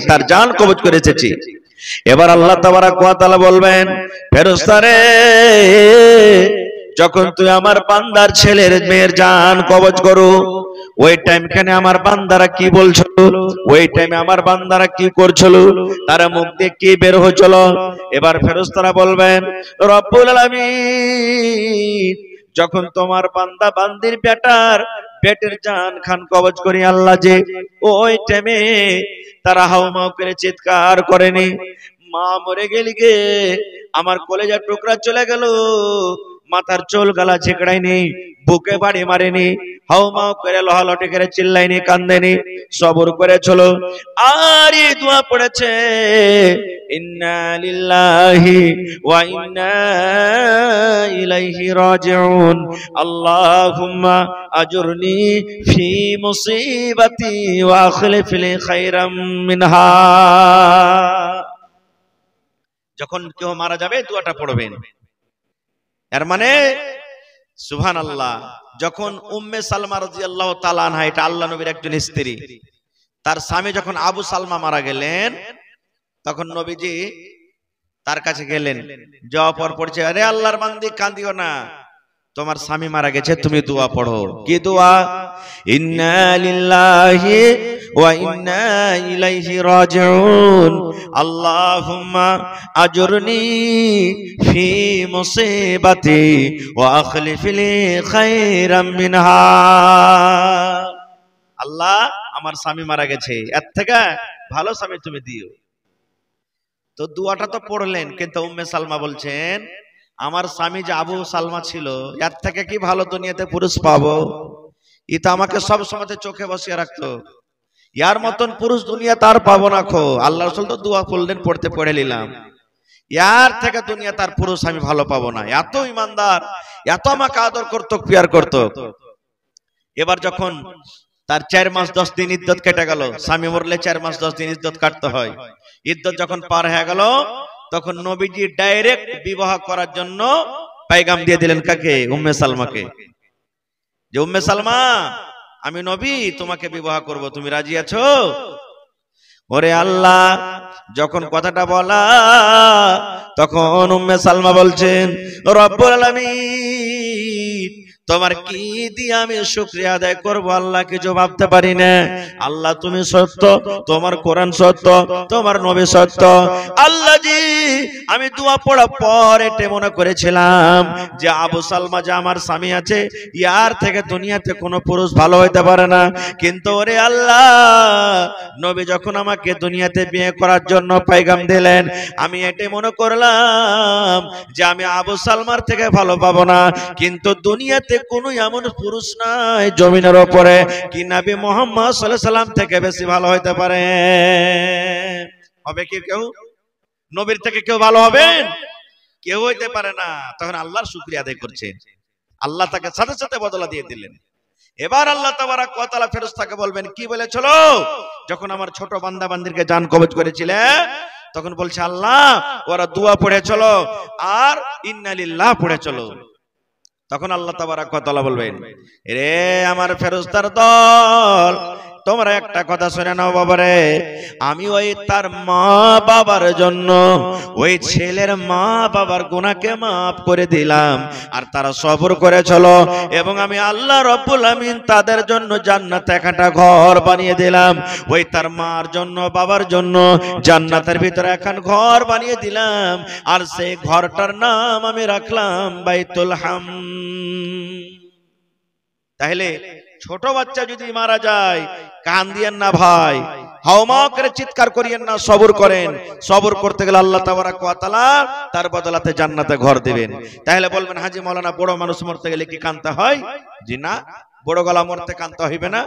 তার জান কবজ করে এসেছি। এবার আল্লাহ তাবারক ওয়া তাআলা বলবেন, ফেরেশতারে যখন তুই আমার বান্দার ছেলের মেয়ের জান কবজ করো, ওই টাইমখানে আমার বান্দারা কি বলছিল, ওই টাইমে আমার বান্দারা কি করছিল, তারা মুখ দিয়ে কি বের হচ্ছিল? এবার ফেরেশতারা বলবেন, রব্বুল আলামিন যখন তোমার বান্দা বান্দির পেটের জান খান কবজ করি আল্লাহ, যে ওই টাইমে তারা হাউমাউ করে চিৎকার করেনি, মা মরে গেলি গে, আমার কলেজার টুকরা চলে গেল, মাথার চুল গালা ছেকড়ায়নি, বুকে বাড়ি মারেনি, হাউমাউ করে লহালটি করে চিল্লাইনি, কান্দেনি, সবর করে চলো। আর এই দোয়া পড়েছে, ইন্না লিল্লাহি ওয়া ইন্না ইলাইহি রাজিউন, আল্লাহুম্মা আজুরনি ফি মুসিবাতি ওয়া আখলিফ লি খায়রাম মিনহা। যখন কেউ মারা যাবে দোয়াটা পড়বেন। এর মানে সুবহানাল্লাহ, যখন উম্মে সালমা রাদিয়াল্লাহু তাআলা আনহা, এটা আল্লাহ নবীর একজন স্ত্রী, তার স্বামী যখন আবু সালমা মারা গেলেন, তখন নবীজি তার কাছে গেলেন, যাওয়ার পর পড়ছে, আরে আল্লাহর বান্দি কাঁদিও না, তোমার স্বামী মারা গেছে, তুমি দোয়া পড়ো। কি দোয়া? ইন্না লিল্লাহি ওয়া ইন্না ইলাইহি রাজিউন, আল্লাহুম্মা আজুরনি ফি মুসিবাতি ওয়া আখলিফ লি খায়রাম মিনহা। আল্লাহ, আমার স্বামী মারা গেছে, এর থেকে ভালো স্বামী তুমি দিও। তো দোয়াটা তো পড়লেন, কিন্তু উম্মে সালমা বলছেন, আমার স্বামী যে আবু সালমা ছিল, এর থেকে কি ভালো দুনিয়াতে পুরুষ পাবো? ই তো আমাকে সব সময় চোখে বসিয়ে রাখতো, ইয়ার মতন পুরুষ দুনিয়া তার পাবো না খো। আল্লাহ রাসূল তো দোয়া পড়লেন, পড়ে নিলাম, ইয়ার থেকে দুনিয়া তার পুরুষ আমি ভালো পাবো না। এত ইমানদার, এত আমাকে আদর করতো, পিয়ার করতো। এবার যখন তার 4 মাস 10 দিন ইদ্দত কেটে গেল, স্বামী মরলে 4 মাস 10 দিন ইদ্দত কাটতে হয়, ইদ্দত যখন পার হয়ে গেল, তখন নবীজি ডাইরেক্ট বিবাহ করার জন্য পায়গাম দিয়ে দিলেন। কাকে? উম্মে সালমাকে, যে উম্মে সালমা, আমি নবী তোমাকে বিবাহ করব, তুমি রাজি আছো? ওরে আল্লাহ, যখন কথাটা বলা, তখন উম্মে সালমা বলছেন, রব্বুল আলামিন তোমার কি দিয়ে আমি শুকরিয়া আদায় করব, আল্লাহকে জবাবতে পারি না। আল্লাহ তুমি সত্য, তোমার কোরআন সত্য, তোমার নবী সত্য। আল্লাহ জি, আমি দোয়া পড়ার পর এটা মনে করেছিলাম যে আবু সালমা যে আমার স্বামী আছে, ইয়ার থেকে দুনিয়াতে কোনো পুরুষ ভালো হইতে পারে না। কিন্তু ওরে আল্লাহ, নবী যখন আমাকে দুনিয়াতে বিয়ে করার জন্য পায়গাম দিলেন, আমি এটাই মনে করলাম যে আমি আবু সালমার থেকে ভালো পাবো না। কিন্তু দুনিয়াতে কোন এমন পুরুষ নাই জমিনের উপরে কি নবী মুহাম্মদ সাল্লাল্লাহু আলাইহি সাল্লাম থেকে বেশি ভালো হইতে পারে? হবে কি কেউ? নবীর থেকে কেউ ভালো হবেন? কেউ হইতে পারে না। তখন আল্লাহর শুকরিয়া আদায় করছেন, আল্লাহ তাকে সাথে সাথে বদলা দিয়ে দিলেন। এবার আল্লাহ তাবারক ওয়া তাআলা ফেরেশতাকে বলবেন, কি বলেছিল? যখন আমার ছোট বান্দা বান্দিরকে জান কবজ করেছিলে, তখন বলছে আল্লাহ, ওরা দোয়া পড়ে চলো আর ইন্না লিল্লাহ পড়ে চলো। তখন আল্লাহ তাবারক ওয়া তাআলা বলবেন, রে আমার ফেরেশতার দল, তোমরা একটা কথা শুনে নাও বাবারে, আমি ওই তার মা বাবার জন্য, ওই ছেলের মা বাবার গুনাহকে মাফ করে দিলাম, আর তারা সবর করে চলো, এবং আমি আল্লাহ রব্বুল আমিন তাদের জন্য জান্নাতে একটা ঘর বানিয়ে দিলাম। ওই তার মার জন্য, বাবার জন্য জান্নাতের ভিতরে এখন ঘর বানিয়ে দিলাম, আর সেই ঘরটার নাম আমি রাখলাম বাইতুল হাম। তাহলে ছোট বাচ্চা যদি মারা যায়, কান দিয়েন না ভাই, হাওমাও করে চিৎকার করিয়েন না, সবর করেন। সবর করতে গেলে আল্লাহ তাবারক ওয়া তাআলা তার বদলাতে জান্নাতে ঘর দিবেন। তাহলে বলবেন, হাজী মাওলানা, বড় মানুষ মরতে গেলে কি কাঁদতে হয়? জি না, বড় গলা মরতে কাঁদতে হইবে না।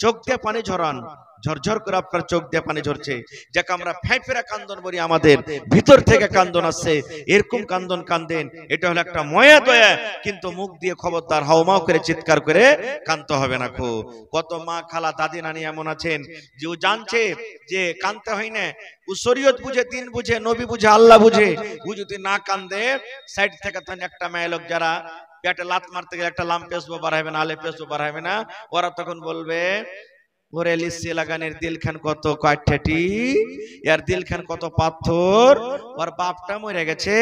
চোখ দিয়ে পানি ঝরান, ঝরঝর করে আপনার চোখ দিয়ে পানি ঝরছে, যাকে আমরা ফেঁফেরা কান্দন বলি, আমাদের ভিতর থেকে কান্দন আসছে, এরকম কান্দন কান্দেন। এটা হলো একটা ময়া দয়া, কিন্তু মুখ দিয়ে খবরদার হাওমাও করে চিৎকার করে কাঁদতে হবে না। কত মা, খালা, দাদি, নানি এমন আছেন যে ও জানছে যে কাঁদতে হয় না, ও শরীয়ত বুঝে, দিন বুঝে, নবী বুঝে, আল্লাহ বুঝে, ও যদি না কান্দে, সাইড থেকে তখন একটা মেয়ে লোক যারা পেটে লাত মারতে গেলে একটা লাম পেশবো বার হবে না, আলে পেশবো বার হবে না, ওরা তখন বলবে, ওরে লিসি লাগানের দিল খান কত কাঠেটি, এর দিল খান কত পাথর। ওর বাপটা মরে গেছে,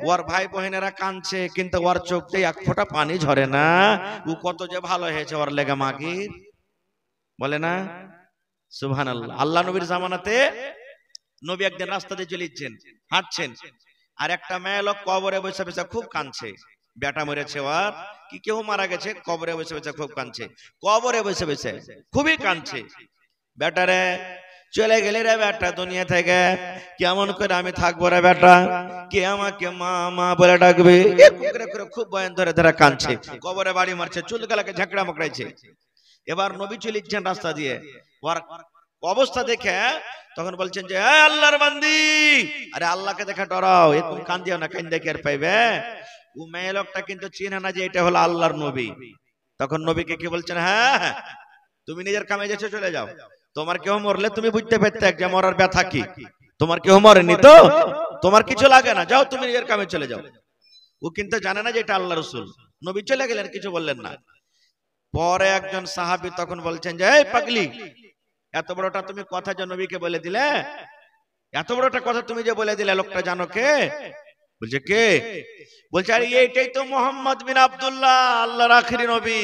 ওর ভাই বোনেরা কাঁদছে, কিন্তু ওর চোখ দিয়ে এক ফোঁটা পানি ঝরে না। ও কত যে ভালো হয়েছে ওর লেগে মাগির, বলে না সুবহানাল্লাহ। আল্লাহ নবীর জামানাতে নবী একদিন রাস্তা দিয়ে চলেছেন, হাঁটছেন, আর একটা মেয়ে লোক কবরে বসে বসে খুব কাঁদছে। বেটা মরেছে ওর, কি কেউ মারা গেছে, কবরে বসে বসে খুব কাঁদছে, কবরে বসে বসে খুবই কাঁদছে। বেটারে চলে গেলে রে বেটা দুনিয়া থেকে, কেমন করে আমি থাকবো রে বেটা, কে আমাকে মা মা বলে ডাকবে, খুব বয়ান ধরে ধরে কাঁদছে, কবরে বাড়ি মারছে, চুল গালাকে ঝাঁকড়া মকড়াইছে। এবার নবী চলেছেন রাস্তা দিয়ে, ওর অবস্থা দেখে তখন বলছেন যে আল্লাহর বান্দি, আরে আল্লাহকে দেখে ডরাও, এরকম কান্দিও না, কান্দে কি আর পাইবে। ও মেয়ে লোকটা কিন্তু চিনে না যে এটা হলো আল্লাহর নবী। তখন নবীকে কি বলছেন, হ্যাঁ তুমি নিজের কামে যেছো, চলে যাও, তোমার কেউ মরলে তুমি বুঝতে পারতে যে মরার ব্যথা কি, তোমার কেউ মরেনি তো, তোমার কিছু লাগে না, যাও তুমি নিজের কামে চলে যাও। ও কিন্তু জানে না যে এটা আল্লাহ রাসূল। নবী চলে গেলেন, কিছু বললেন না। পরে একজন সাহাবী তখন বলছেন যে এই পাগলি, এত বড়টা তুমি কথা যে নবীকে বলে দিলে, এত বড়টা কথা তুমি যে বলে দিলে, লোকটা জানো কে? বলছে কে? বলছে আরে এইটাই তো মুহাম্মদ বিন আব্দুল্লাহ, আল্লাহর আখেরি নবী।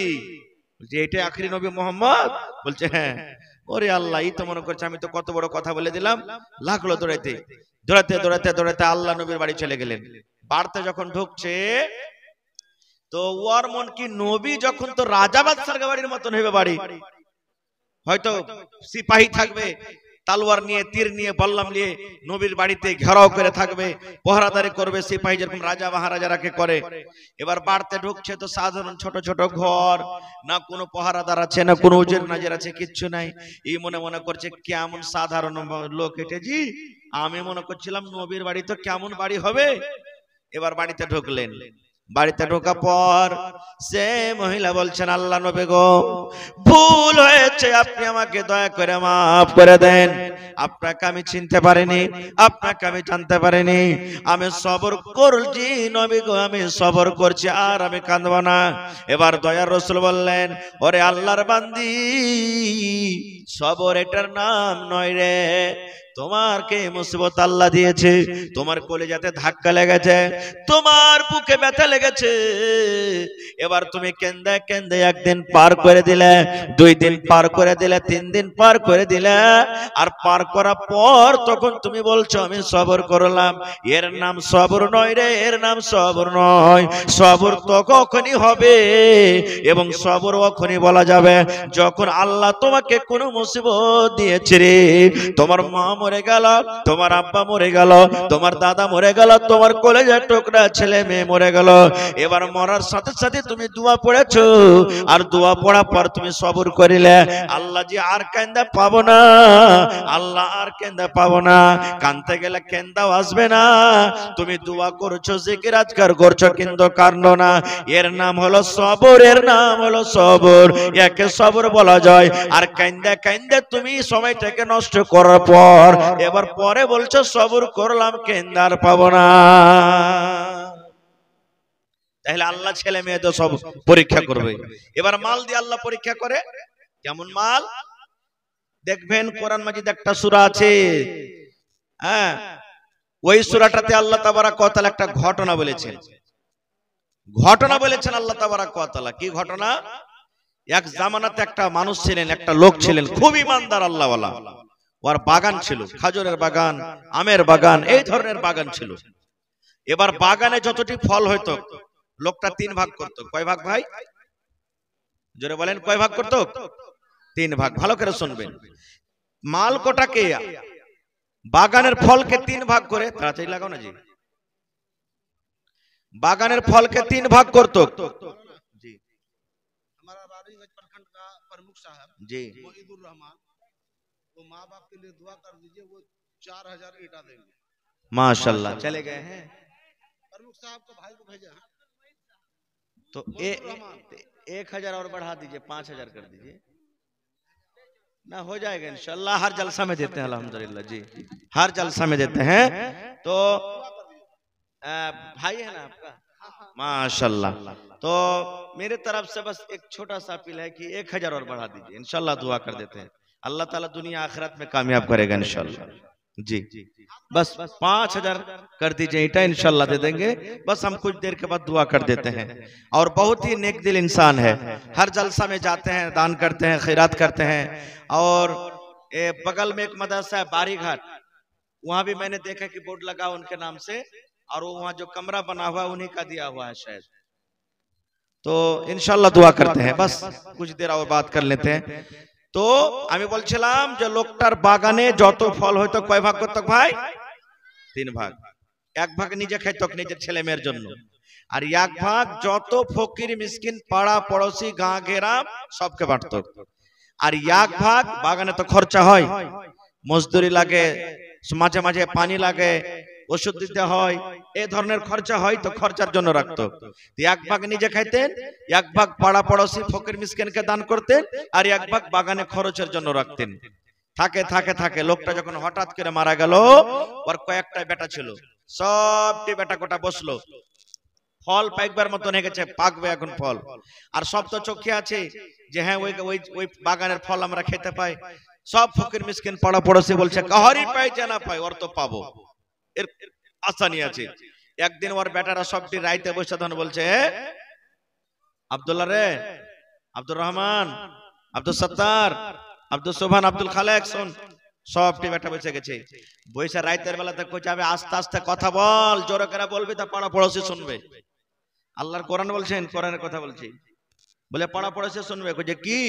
বলছে এইটাই আখেরি নবী মুহাম্মদ? বলছে হ্যাঁ। ওরে আল্লাহ, এই তো মনে করছে আমি তো কত বড় কথা বলে দিলাম। লাগলো দৌড়াইতে দৌড়াতে দৌড়াতে দৌড়াতে আল্লাহ নবীর বাড়ি চলে গেলেন। বাড়িতে যখন ঢুকছে তো ওর মন কি, নবী যখন তো রাজা বাদশার বাড়ির মতন হবে বাড়ি, হয়তো সিপাহী থাকবে, তালোয়ার নিয়ে তীর নিয়ে বল্লাম নিয়ে নবীর বাড়িতে ঘেরাও করে থাকবে, পহরাদারি করবে সিপাহী যেরকম রাজা মহারাজারাকে করে। এবার বাড়িতে ঢুকছে তো সাধারণ ছোট ছোট ঘর, না কোনো পহরাদার আছে, না কোনো উজির নাজির আছে, কিচ্ছু নাই। এই মনে মনে করছে কেমন সাধারণ লোক এটা জি, আমি মনে করছিলাম নবীর বাড়ি তো কেমন বাড়ি হবে। এবার বাড়িতে ঢুকলেন, বাড়িতে ঢোকা পর সে মহিলা বলছেন আল্লাহ নবী গো, ভুল হয়েছে, আপনি আমাকে দয়া করে মাফ করে দেন, আপনাকে আমি চিনতে পারিনি, আপনাকে আমি জানতে পারিনি, আমি সবর করছি নবী গো, আমি সবর করছি, আর আমি কাঁদবো না। এবার দয়ার রাসূল বললেন, ওরে আল্লাহর বান্দি, সবর এটার নাম নয় রে, তোমার কে মুসিবত আল্লাহ দিয়েছে, তোমার কলিজাতে ধাক্কা লেগেছে, তোমার বুকে ব্যথা লেগেছে, এবার তুমি কেন্দে কেন্দে একদিন পার করে দিলে, 2 দিন পার করে দিলে, 3 দিন পার করে দিলে, আর পার করার পর তখন তুমি বলছো আমি সবর করলাম। এর নাম সবর নয় রে, এর নাম সবর নয়। সবর তো কখনই হবে, এবং সবর কখনই বলা যাবে যখন আল্লাহ তোমাকে কোনো মুসিবত দিয়েছে রে, তোমার মা মরে গেল, তোমার আব্বা মরে গেল, তোমার দাদা মরে গেল, তোমার কলেজের টুকরা ছেলে মেয়ে মরে গেল। এবার মরার সাথে সাথে তুমি দোয়া পড়েছো, আর দোয়া পড়ার পর তুমি সবর করিলে, আল্লাহ জি আর কান্দা পাবো না, আল্লাহ আর কান্দা পাবো না। কানতে গেলে কেন্দাও আসবে না। তুমি দোয়া করছো, জিকির আজকার করছো, কিন্তু কাঁদো না। এর নাম হলো সবর, এর নাম হলো সবর। একে সবর বলা যায়। আর কান্দা কান্দা তুমি সময়টাকে নষ্ট করার পর এবার পরে বলছো সবর করলাম, কেন্দার পাবো না। তাহলে আল্লাহ ছেলে মেয়েদের সব পরীক্ষা করবে। এবার মাল দিয়ে আল্লাহ পরীক্ষা করে। কেমন মাল দেখবেন, কোরআন মাজিদ একটা সূরা আছে, হ্যাঁ, ওই সূরাটাতে আল্লাহ তাবারাক ওয়া তাআলা একটা ঘটনা বলেছেন। আল্লাহ তাবারাক ওয়া তাআলা। কি ঘটনা? এক জামানাতে একটা মানুষ ছিলেন, একটা লোক ছিলেন, খুব ইমানদার আল্লাহওয়ালা। ওর বাগান ছিল, খাজুরের বাগান, আমের বাগান, এই ধরনের বাগান ছিল। এবার বাগানে যতটি ফল হইতো লোকটা 3 ভাগ করত। কয় ভাগ ভাই? জোরে বলেন, কয় ভাগ করত? 3 ভাগ। ভালো করে শুনবেন। মাল কোটাকে, বাগানের ফলকে 3 ভাগ করে, তাড়াতাড়ি লাগাও না জি, বাগানের ফলকে 3 ভাগ করত। জি, हमारा रानीगंज प्रखंड का प्रमुख साहब जी मोहिदुर रहमान, वो माँ बाप के लिए दुआ कर दीजिए, वो 4000 ईंटा देंगे। माशाल्लाह, चले गए हैं प्रमुख साहब को, भाई को भेजा है। तो 1000 और बढ़ा दीजिए, 5000 कर दीजिए ना, हो जाएगा इंशाल्लाह। हर जलसा में देते हैं अल्हम्दुलिल्लाह जी, हर जलसा में देते हैं। तो भाई है ना आपका, माशाल्लाह। तो मेरे तरफ से बस एक छोटा सा अपील है कि 1000 और बढ़ा दीजिए, इंशाल्लाह दुआ कर देते हैं। अल्लाह ताला दुनिया आखिरत में कामयाब करेगा इंशाल्लाह। जी बस 5000 कर दीजिए ईटा, इंशाल्लाह दे देंगे। बस हम कुछ देर के बाद दुआ कर देते हैं। और बहुत ही नेक दिल इंसान है, हर जलसा में जाते हैं, दान करते हैं, खैरात करते हैं। और बगल में एक मदरसा है बारी घाट, वहां भी मैंने देखा कि बोर्ड लगा उनके नाम से, और वो वहां जो कमरा बना हुआ है उन्हीं का दिया हुआ है शायद। तो इंशाल्लाह दुआ करते हैं। बस कुछ देर और बात कर लेते हैं। तो আমি বলছিলাম যে লোকটার বাগানে যত ফল হয়তো কয় ভাগ করতো ভাই? 3 ভাগ। এক ভাগ নিজে খাইতো নিজের ছেলে মেয়ের জন্য, আর এক ভাগ যত ফকির মিসকিন পাড়া পড়োশি গাঁ ঘেরাম সবকে বাঁটতো। আর এক ভাগ বাগানে তো খরচা হয়, মজদুরি লাগে, মাঝে মাঝে পানি লাগে, ওষুধ দিতে হয়, এই ধরনের খরচা হয়, তো খরচার জন্য রাখতো। এক ভাগ নিজে খাইতেন, এক ভাগ পাড়া পড়োশি ফকির মিসকিনকে দান করতেন, আর এক ভাগ বাগানে খরচের জন্য রাখতেন। থাকে থাকে থাকে লোকটা যখন হঠাৎ করে মারা গেল, ওর কয়েকটা বেটা ছিল, সবটি বেটা কোটা বসলো, ফল পাইবার মতন হয়ে গেছে, পাকবে এখন ফল। আর সব তো চোখে আছে যে হ্যাঁ ওই বাগানের ফল আমরা খেতে পাই। সব ফকির মিসকিন পাড়া পড়োশি বলছে কাহারি পাই যে না পাই, ওর তো পাবো, এর আশা নিয়ে আছে। একদিন ওর বেটারা সবটি রাইতে বসে তখন বলছে আব্দুল্লাহ রে, আব্দুর রহমান, আব্দুল সত্তার, আব্দুল সোভান, আব্দুল খালেক, শোন। সবটি বেটা বসে গেছে, বৈশা রাইতের বেলাতে কইছে আমি আস্তে আস্তে কথা বল, জোরে করে বলবি তা পাড়া পড়োশি শুনবে। আল্লাহর কোরআন বলছেন, কোরআনের কথা বলছি, বলে পাড়া পড়োশি শুনবে। কইছে কি?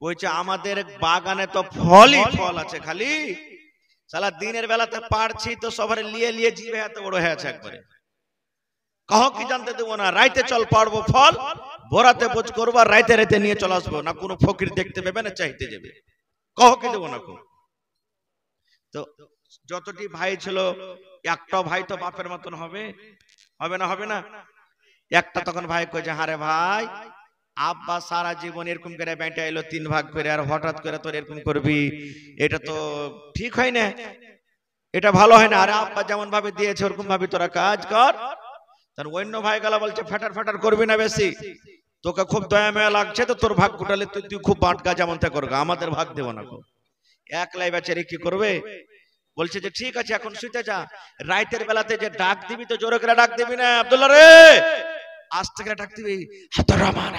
কইছে আমাদের বাগানে তো ফলই ফল আছে, খালি সালা দিনের বেলাতে পারছি তো সবার লিয়ে লিয়ে জিভে এত বড় হয়ে আছে একবারে। কহ কি জানতে দেবো না, রাইতে চল পারবো ফল, ভোরাতে বোঝ করবো, আর রাইতে রাইতে নিয়ে চলে আসবো, না কোনো ফকির দেখতে পাবে না চাইতে যাবে, কহ কি দেবো না। তো যতটি ভাই ছিল, একটা ভাই তো বাপের মতন হবে, হবে না? হবে না? একটা তখন ভাই কইছে হারে ভাই, আব্বা সারা জীবন এরকম করে বেঁটে এলো 3 ভাগ করে, আর হঠাৎ করে তোর এরকম করবি, এটা তো ঠিক হয় না, এটা ভালো হয় না। আরে আব্বা যেমন ভাবে দিয়েছে ওরকম ভাবে তোরা কাজ কর। তার অন্য ভাই গেলা বলছে ফেটার ফেটার করবি না বেশি, তোকে খুব দয়া মায়া লাগছে তো তোর ভাগ কুটালে তুই খুব বাঁটকা যেমন তা করগা, আমাদের ভাগ দেবো না। একলাই বেচারি কি করবে? বলছে যে ঠিক আছে এখন শুইতে যা, রাইতের বেলাতে যে ডাক দিবি তো জোরে করে ডাক দিবি না, আব্দুল্লাহ রে আস্তে করে ডাক দিবি, আব্দুর রহমান,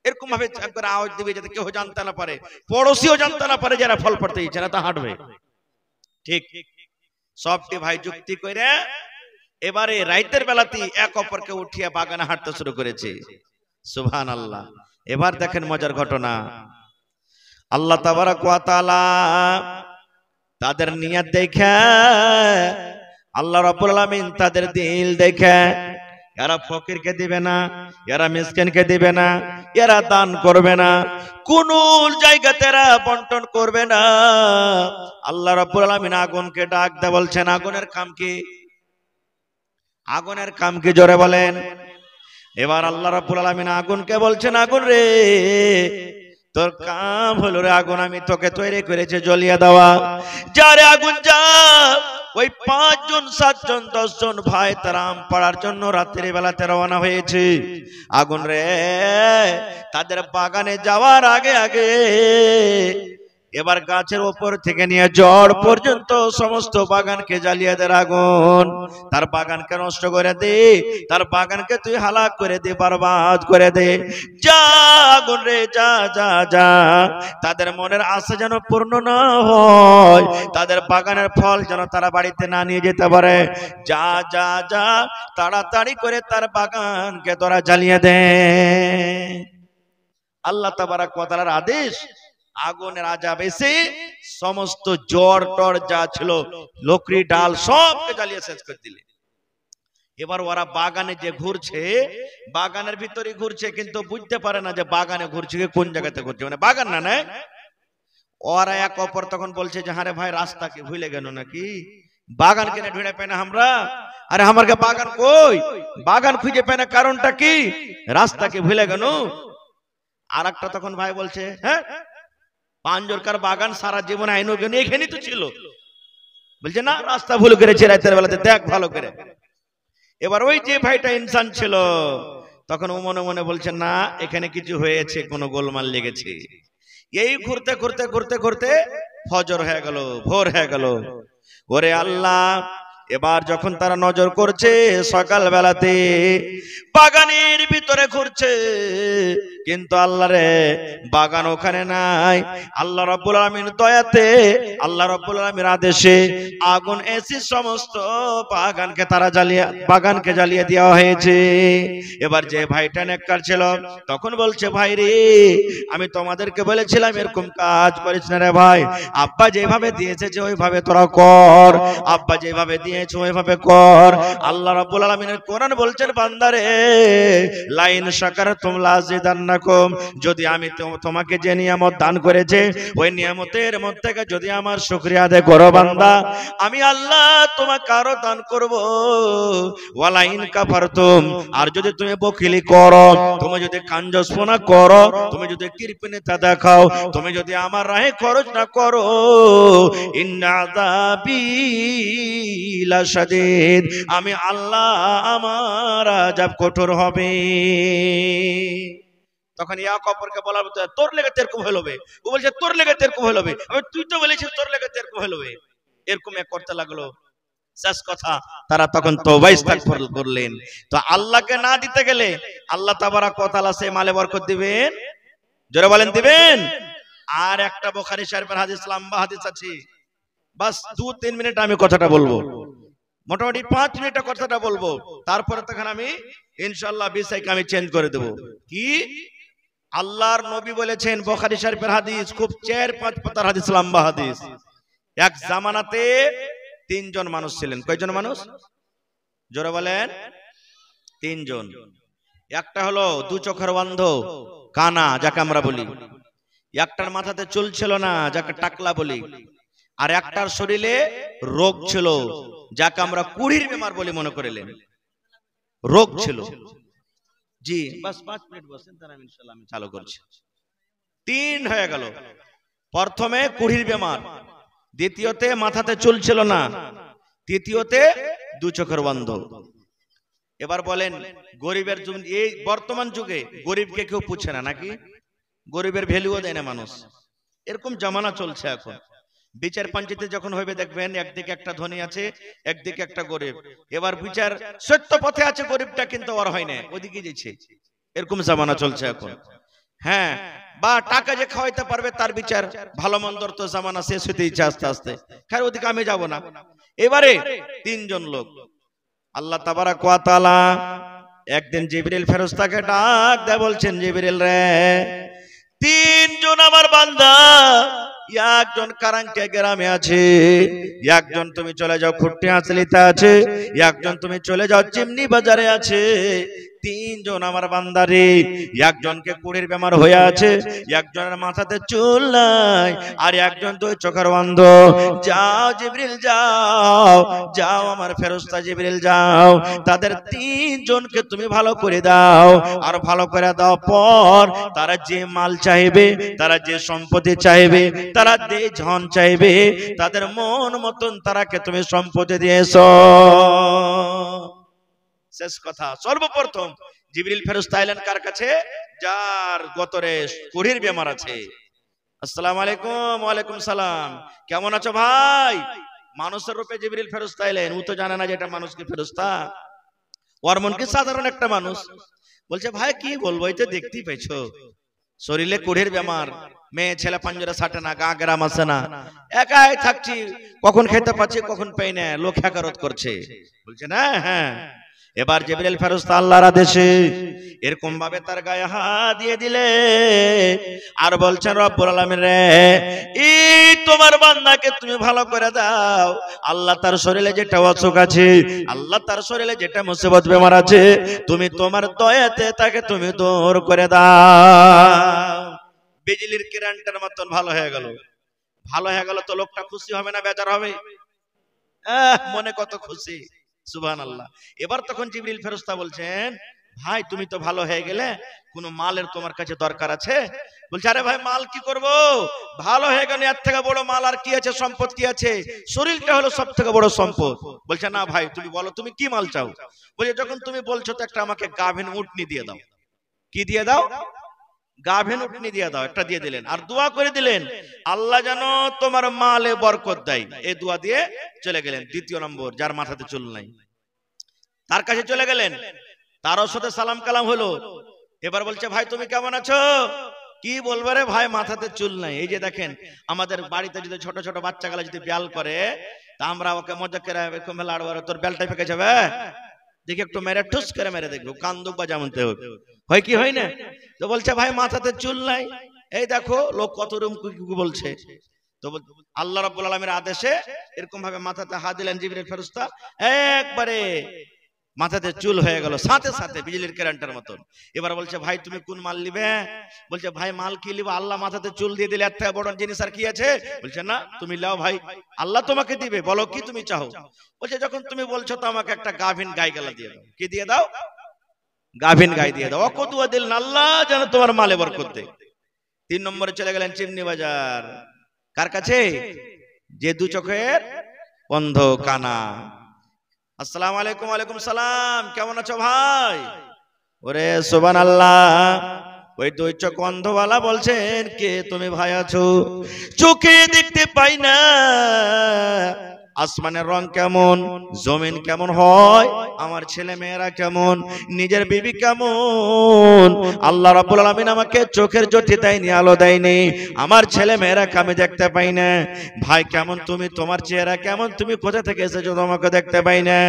এরকম ভাবে একবার আওয়াজ দিবি যাতে কেউ জানতে না পারে, পড়োশিও জানতে না পারে যারা ফল পড়তে ইচ্ছে না তা হাঁটবে। ঠিক সবটি ভাই যুক্তি করে এবারে রাইতের বেলাতে এক অপরকে উঠিয়ে বাগানে হাঁটতে শুরু করেছে। সুবহানাল্লাহ। এবার দেখেন মজার ঘটনা, আল্লাহ তাবারক ওয়া তাআলা তাদের নিয়ত দেখে, আল্লাহ রাব্বুল আলামিন তাদের দিল দেখে, এরা ফকিরকে দিবে না, এরা মিসকিনকে দিবে না, এরা দান করবে না, কোন জায়গাতে এরা বন্টন করবে না। আল্লাহ রাব্বুল আলামিন আগুনকে ডাক দিয়ে বলছেন আগুনের কাম কি? আগুনের কাম কি জোরে বলেন। এবার আল্লাহ রাব্বুল আলামিন আগুনকে বলছেন আগুন রে, তোর কাম হলো রে আগুন, আমি তোকে তৈরি করেছি জ্বলিয়ে দেওয়া। যারে আগুন যা, ওই 5 জন 7 জন 10 জন ভাই তারা আম পাড়ার জন্য রাত্রি বেলাতে রওনা হয়েছে। আগুন রে, তাদের বাগানে যাওয়ার আগে আগে এবার গাছের উপর থেকে নিয়ে জড় পর্যন্ত সমস্ত বাগানকে জ্বালিয়ে দেয় আগুন। তার বাগানকে নষ্ট করে দে, তার বাগানকে তুই হালাক করে দে, বরবাদ করে দে। যা আগুন রে, যা যা যা, তাদের মনের আশা যেন পূর্ণ না হয়, তাদের বাগানের ফল যেন তারা বাড়িতে না নিয়ে যেতে পারে। যা যা যা, তাড়াতাড়ি করে তার বাগানকে তোরা জ্বালিয়ে দে। আল্লাহ তাবারক ওয়া তাআলার আদেশ, আগুনের আযাব এসে সমস্ত জড় টড় যা ছিল, লকড়ি ডাল সবকে জ্বালিয়ে শেষ করে দিলে। এবার ওরা বাগানে যে ঘুরছে, বাগানের ভিতরে ঘুরছে, কিন্তু বুঝতে পারে না যে বাগানে ঘুরছে কোন জায়গাতে ঘুরছে, মানে বাগান না নাই। ওরা এক অপর তখন বলছে যে হারে ভাই রাস্তা কি ভুলে গেল নাকি, বাগান কেনে ঢুঁড়ে পাই না আমরা। আরে আমাকে বাগান কই, বাগান খুঁজে পাই না, কারণটা কি? রাস্তা কি ভুলে গেল। আর একটা তখন ভাই বলছে হ্যাঁ পাঞ্জরকার বাগান সারা জীবন আইনো কেন, এখানেই তো ছিল। বলছে না রাস্তা ভুল করেছে, রাতের বেলাতে দেখ ভালো করে। এবার ওই যে ভাইটা ইনসান ছিল, তখন ও মনে মনে বলছে না এখানে কিছু হয়েছে, কোনো গোলমাল লেগেছে। এই ঘুরতে ঘুরতে ঘুরতে ঘুরতে ফজর হয়ে গেল, ভোর হয়ে গেল। ওরে আল্লাহ, এবার যখন তারা নজর করছে সকাল বেলাতে বাগানের ভিতরে ঘুরছে, কিন্তু আল্লাহ রে বাগান ওখানে নাই। আল্লাহ রাব্বুল আলামিন দয়াতে, আল্লাহ রাব্বুল আলামিনের আদেশে আগুন এসে সমস্ত বাগানকে জ্বালিয়ে দেওয়া হয়েছে। এবার যে ভাইটা নেককার ছিল তখন বলছে, ভাই রে আমি তোমাদেরকে বলেছিলাম এরকম কাজ করিস না রে ভাই, আব্বা যেভাবে দিয়েছে যে ওইভাবে তোরা কর, আব্বা যেভাবে দিয়েছে ওইভাবে কর। আল্লাহ রাব্বুল আলামিনের কোরআন বলছেন, বান্দারে লাইন শাকারতুম লাযিদান্নাকুম, যদি আমি তোমাকে যে নিয়ামত দান করেছে ওই নিয়ামতের মধ্যে যদি আমার শুকরিয়া আদায় করো বান্দা, আমি আল্লাহ তোমাকে আরো দান করব। ওয়ালাইন কাফারতুম, আর যদি তুমি বখিলি করো, তুমি যদি কাঞ্জসপনা করো, তুমি যদি কৃপণতা দেখাও, তুমি যদি আমার রাহে খরচ না করো, ইন্না আযাবি লাশাদীদ, আমি আল্লাহ আমার আযাব কঠোর হবে। তখন ইয়াকুবকে বলা হতো তোর লেগে এরকম হলো, ও বলছে তোর লেগে এরকম হলো, তুই তো বলেছিস তোর লেগে এরকম হলো, এরকম করতে লাগলো। শেষ কথা তারা তখন তওবা ইস্তিগফার করলেন। তো আল্লাহকে না দিতে গেলে আল্লাহ তাবারক ওয়া তাআলা সেই মালে বরকত দিবেন, জোরে বলেন দিবেন। আর একটা বুখারী শরীফের হাদিস, লম্বা হাদিস আছে, বাস 2-3 মিনিট আমি কথাটা বলবো, মোটামুটি 5 মিনিটে কথাটা বলবো, তারপরে তখন আমি ইনশাআল্লাহ বিষয়কে আমি চেঞ্জ করে দেব। কি আল্লাহর নবী বলেছেন, বুখারী শরীফের হাদিস, খুব 4-5 পাতার হাদিস, লম্বা হাদিস। এক জামানাতে 3 জন মানুষ ছিলেন। কয়জন মানুষ? জোরে বলেন। 3 জন। একটা হলো 2 চোখের অন্ধ, কানা যাকে আমরা বলি। একটার মাথাতে চুল ছিল না, যাকে টাকলা বলি। আর একটার শরীরে রোগ ছিল, যাকে আমরা কুড়ির বেমার বলি মনে করিলেন, রোগ ছিল। জি বাস 5 মিনিট বসেন, তার আমি ইনশাআল্লাহ আমি চালু করছি। 3 হয়ে গেল। প্রথমে কুড়ির বেমার, দ্বিতীয়তে মাথাতে চুল ছিল না, তৃতীয়তে 2 চোখের অন্ধ। এবার বলেন গরিবের এই বর্তমান যুগে গরিবকে কেউ পুছে না নাকি? গরিবের ভ্যালুও দেয় না মানুষ, এরকম জামানা চলছে এখন। বিচার পঞ্চায়েতে যখন হইবে দেখবেন একদিকে একটা ধনী আছে, একদিকে একটা গরিব। এবার বিচার সত্য পথে আছে গরিবটা, কিন্তু আর হয় না, ওদিকে যাচ্ছে। এরকম জামানা চলছে এখন। হ্যাঁ, বা টাকা যে খাওয়াইতে পারবে তার বিচার, ভালো মন্দর তো জামানা শেষ হতে ইচ্ছে আস্তে আস্তে, খার ওদিকে আমি যাব না। এবারে 3 জন লোক, আল্লাহ তাবারক ওয়া তাআলা একদিন জিবরিল ফেরেশতাকে ডাক দেয়, বলছেন জিবরিল রে, 3 জন আমার বান্দা, একজন কারাঙ্কে গ্রামে আছে, একজন তুমি চলে যাও খুট্টি হাসলিতে আছে, একজন তুমি চলে যাও চিমনি বাজারে আছে। 3 জন আমার বান্দারে, একজনকে কুড়ির বেমার হয়ে আছে, একজনের মাথাতে চুল নাই, আর একজন 2 চোখের অন্ধ। যাও জিবরিল যাও, যাও আমার ফেরেশতা জিবরিল যাও, তাদের 3 জনকে তুমি ভালো করে দাও। আর ভালো করে দাও পর তারা যে মাল চাইবে, তারা যে সম্পত্তি চাইবে, তারা যে ধন চাইবে, তাদের মন মতন তারাকে তুমি সম্পত্তি দিয়েছো। শেষ কথা। সর্বপ্রথম জিবরিল ফেরেশতা এলেন কার কাছে? যার গতরে কুড়ির বেমার আছে। আসসালামু আলাইকুম। ওয়ালাইকুম সালাম। কেমন আছো ভাই? মানুষের রূপে জিবরিল ফেরেশতা এলেন, ও তো জানে না যে এটা মানুষকে ফেরেশতা, ওর মন কি সাধারণ একটা মানুষ। বলছে ভাই কি বলবো, এই তো দেখতেই পাইছো, শরীরে কুড়ির বেমার, মেয়ে ছেলে পাঞ্জরা সাটে না, গা গ্রাম আসে না, একাই থাকছি, কখন খেতে পাচ্ছি কখন পাই না, লোক হ্যাকারত করছে। বলছে না, হ্যাঁ। এবার জিবরিল ফেরেশতা আল্লাহর আদেশে এরকম ভাবে তার গায়ে হাত দিয়ে দিলে, আর বলছেন রব্বুল আলামিন রে, এই তোমার বান্দাকে তুমি ভালো করে দাও। আল্লাহ তার শরীরে যেটা অসুখ আছে, আল্লাহ তার শরীরে যেটা মুসিবত বেমার আছে, তুমি তোমার দয়াতে তাকে তুমি দূর করে দাও। বিজলির কিরণটার মতন ভালো হয়ে গেল। ভালো হয়ে গেল তো লোকটা খুশি হবে না বেজার হবে? মনে কত খুশি, সুবহানাল্লাহ। এবার তখন জিবরিল ফেরেশতা বলছেন, ভাই তুমি তো ভালো হয়ে গেলে, কোনো মালের তোমার কাছে দরকার আছে? বলছে আরে ভাই মাল কি করব, ভালো হয়ে গেল, এর থেকে বড় মাল আর কি আছে, সম্পদ কি আছে, শরীরটা হলো সব থেকে বড় সম্পদ। বলছে না ভাই তুমি বলো তুমি কি মাল চাও? বলছে যখন তুমি বলছো তো একটা আমাকে গাভীন উটনি দিয়ে দাও। কি দিয়ে দাও? গাভীন উটনি দিয়ে দাও। একটা দিয়ে দিলেন আর দোয়া করে দিলেন আল্লাহ যেন তোমার মালে বরকত দেয়। এই দোয়া দিয়ে চলে গেলেন। দ্বিতীয় নম্বর, যার মাথাতে চুল নাই তার কাছে চলে গেলেন, তারও সাথে সালাম কালাম হলো। এবার বলছে ভাই তুমি কেমন আছো? কি বলবো রে ভাই, মাথাতে চুল নাই। এই যে দেখেন আমাদের বাড়িতে যদি ছোট ছোট বাচ্চা গুলা যদি ব্যাল করে, তা আমরা ওকে মজা করে তোর ব্যালটা পেকে যাবে, দেখি একটু মেরে ঠুস করে মেরে দেখবো, কান্দুক বা যেমনতে হোক, হয় কি হয় না? তো বলছে ভাই মাথাতে চুল নাই। এই দেখো লোক কত রকম বলছে। তো আল্লাহ রাব্বুল আলামিনের আদেশে এরকম ভাবে মাথাতে হাত দিলেন জিবরিল ফেরেশতা, একবারে মাথাতে চুল হয়ে গেল সাথে সাথে বিজলির কারেন্টের মতন। এবার বলছে ভাই তুমি কোন মাল নিবে? বলছে ভাই মাল কি নিব, আল্লাহ মাথাতে চুল দিয়ে দিলে এর থেকে বড় জিনিস আর কি আছে? বলছে না তুমি লাও ভাই, আল্লাহ তোমাকে দিবে, বলো কি তুমি চাও? বলছে যখন তুমি বলছো তো আমাকে একটা গাভীন গাই গলা দিয়ে দাও। কি দিয়ে দাও? গাভীন গাই দিয়ে দাও। অকতুয়া দিল আল্লাহ যেন তোমার মালে বরকত দেয়। 3 নম্বরে চলে গেলেন চিমনি বাজার। কার কাছে? যে দু চোখের অন্ধ কানা। আসসালামু আলাইকুম। ওয়ালাইকুম সালাম। কেমন আছো ভাই? ওরে সুবহানাল্লাহ। ওই দুই চোখ অন্ধওয়ালা বলছেন কে তুমি ভাই আছো? চোখে দেখতে পাই না, আসমানের রং কেমন, জমিন কেমন হয়, আমার ছেলে মেয়েরা কেমন, নিজের বিবি কেমন, আল্লাহ রাব্বুল আলামিন আমাকে চোখের জ্যোতি দেয়নি, আলো দেয়নি, আমার ছেলে মেয়েরা আমি দেখতে পাই না। ভাই কেমন তুমি, তোমার চেহারা কেমন, তুমি কোথা থেকে এসেছো তোমাকে দেখতে পাই না।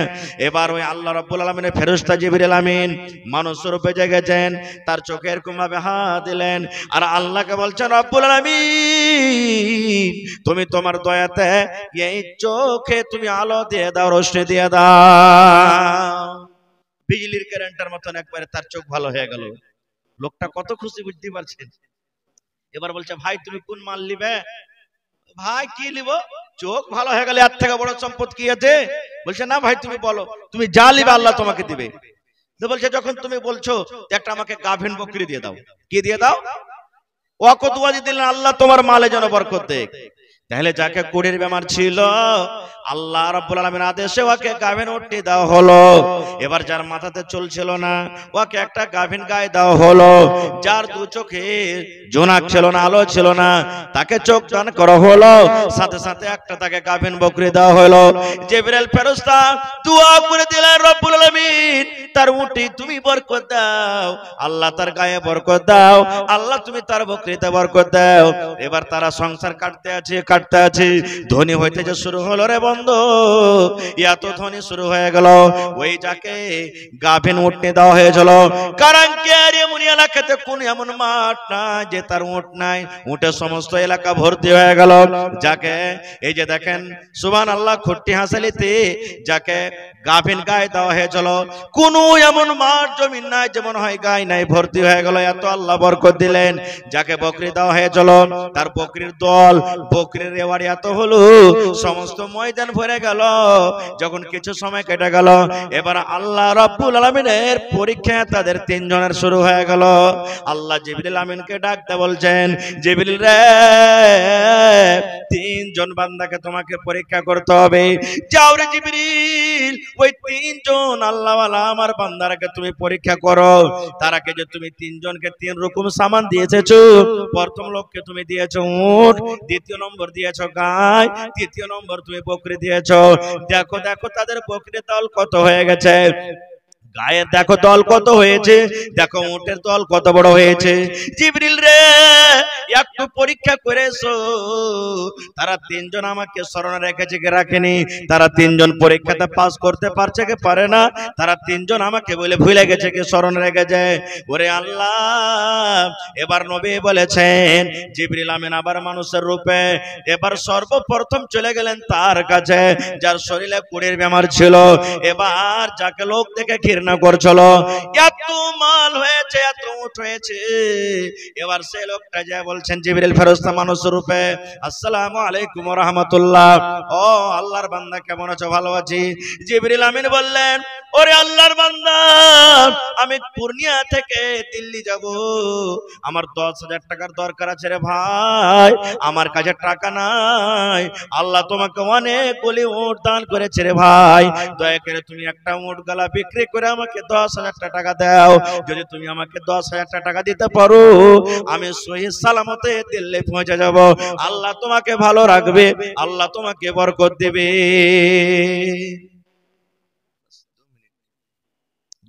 এবার ওই আল্লাহ রাব্বুল আলামিনের ফেরেশতা জিবরিল আমিন মানুষ রূপে জেগেছেন, তার চোখে এরকম ভাবে হাত দিলেন আর আল্লাহকে বলছেন রাব্বুল আলামিন তুমি তোমার দয়াতে এই চোখে তুমি আলো দিয়ে দাও, রোশনি দিয়ে দাও। বিজলির কারেন্টের মতন একবারে তার চোখ ভালো হয়ে গেল। লোকটা কত খুশি বুঝতে পারছেন। এবার বলছে ভাই তুমি কোন মাল নিবে? ভাই কি নিব? চোখ ভালো হয়ে গেলে এর থেকে বড় সম্পদ কি আছে? বলছে না ভাই তুমি বলো, তুমি যা নিবে আল্লাহ তোমাকে দিবে। তো বলছে যখন তুমি বলছো একটা আমাকে গাভীন বকরি দিয়ে দাও। কি দিয়ে দাও? ওয়াকতুয়া দিলেন আল্লাহ তোমার মালে যেন বরকত দেয়। তাহলে যাকে কুড়ির বেমার ছিল আল্লাহ রাব্বুল আলামিনের আদেশে ওকে গাভীন উটনি দেওয়া হলো। এবার যার মাথাতে চুল ছিল না ওকে একটা গাভীন গায়ে দেওয়া হলো। যার দু চোখে জোনাক ছিল না, আলো ছিল না, তাকে চোখ দান করা হলো, সাথে সাথে একটা তাকে গাভীন বকরি দেওয়া হলো। জিবরাইল ফেরেশতা দোয়া করে দিলেন রব্বুল আলামিন তার উটনি তুমি বরকত দাও, আল্লাহ তার গায়ে বরকত দাও, আল্লাহ তুমি তার বকরিতে বরকত দাও। এবার তারা সংসার কাটতে আছে কাটতে আছে, ধনী হইতে যে শুরু হলো রে বন্ধু, এত ধনী শুরু হয়ে গেল। ওই যাকে গাভীন উটনি দেওয়া হয়েছিল, কারণ কি আর এমন এলাকাতে কোন এমন মাঠ নাই যে তার উট নাই, উটের সমস্ত এলাকা ভর্তি হয়ে গেল। যাকে এই যে দেখেন সুবহানাল্লাহ খুঁটি হাসালিতে যাকে গাভীন গায়ে দেওয়া হয়েছিল, কোন এমন মাঠ জমিন নাই যেমন হয় গায়ে নাই, ভর্তি হয়ে গেল। এত আল্লাহ বরকত দিলেন। যাকে বকরি দেওয়া হয়েছিল তার বকরির দল, বকরির রেওয়াড়ি এত হলো, সমস্ত ময়দান ভরে গেল। যখন কিছু সময় কেটে গেল, এবার আল্লাহ রাব্বুল আলামিনের পরীক্ষা তাদের 3 জনের শুরু হয়ে গেল। আল্লাহ জিবরিল আমিনকে ডাকতে বলছেন, জিবরিল রে 3 জন বান্দাকে তোমাকে পরীক্ষা করতে হবে। যাও রে জিবরিল, ওই 3 জন আল্লাহওয়ালা আমার বান্দারাকে তুমি পরীক্ষা করো। তার আগে যে তুমি 3 জনকে 3 রকম সামান দিয়েছো। প্রথম লোককে তুমি দিয়েছো উট, দ্বিতীয় নম্বর দিয়েছো গাই, তৃতীয় নম্বর তুমি বকরি দিয়েছো। দেখো দেখো তাদের বকরির দল কত হয়ে গেছে, গায়ের দেখো দল কত হয়েছে, দেখো উটের দল কত বড় হয়েছে। জিবরিল রে একটু পরীক্ষা করেছো, তারা 3 জন আমাকে স্মরণে রেখেছে কি রাখেনি, তারা 3 জন পরীক্ষাতে পাস করতে পারছে কি পারে না, তারা 3 জন আমাকে বলে ভুলে গেছে কি স্মরণে রেখেছে। ওরে আল্লাহ, এবার নবী বলেছেন জিবরিল আমিন আবার মানুষের রূপে এবার সর্বপ্রথম চলে গেলেন তার কাছে যার শরীরে কুড়ির বেমার ছিল। এবার যাকে লোক দেখে ঘৃণা করছিল, এত মাল হয়েছে, এত উট হয়েছে, এবার সেই লোকটা যা বলছেন জিবরিল ফেরেশতা মানুষ রূপে, আসসালামু আলাইকুম ওয়া রাহমাতুল্লাহ। ও আল্লাহর বান্দা কেমন আছো? ভালো আছি। জিবরিল আমিন বললেন ওরে আল্লাহর বান্দা, আমি পূর্ণিয়া থেকে দিল্লি যাব, আমার 10,000 টাকার দরকার আছে রে ভাই, আমার কাছে টাকা নাই। আল্লাহ তোমাকে অনেকগুলি উট দান করেছে রে ভাই, দয়া করে তুমি একটা উট গলা বিক্রি করে আমাকে 10,000 টাকা দাও। যদি তুমি আমাকে 10,000 টাকা দিতে পারো, আমি সহি সালামতে দিল্লি পৌঁছে যাব। আল্লাহ তোমাকে ভালো রাখবে, আল্লাহ তোমাকে বরকত দেবে।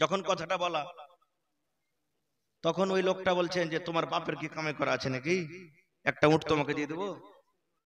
যখন কথাটা বলা, তখন ওই লোকটা বলছেন যে তোমার বাপের কি কামে করা আছে নাকি, একটা উট তোমাকে দিয়ে দেবো।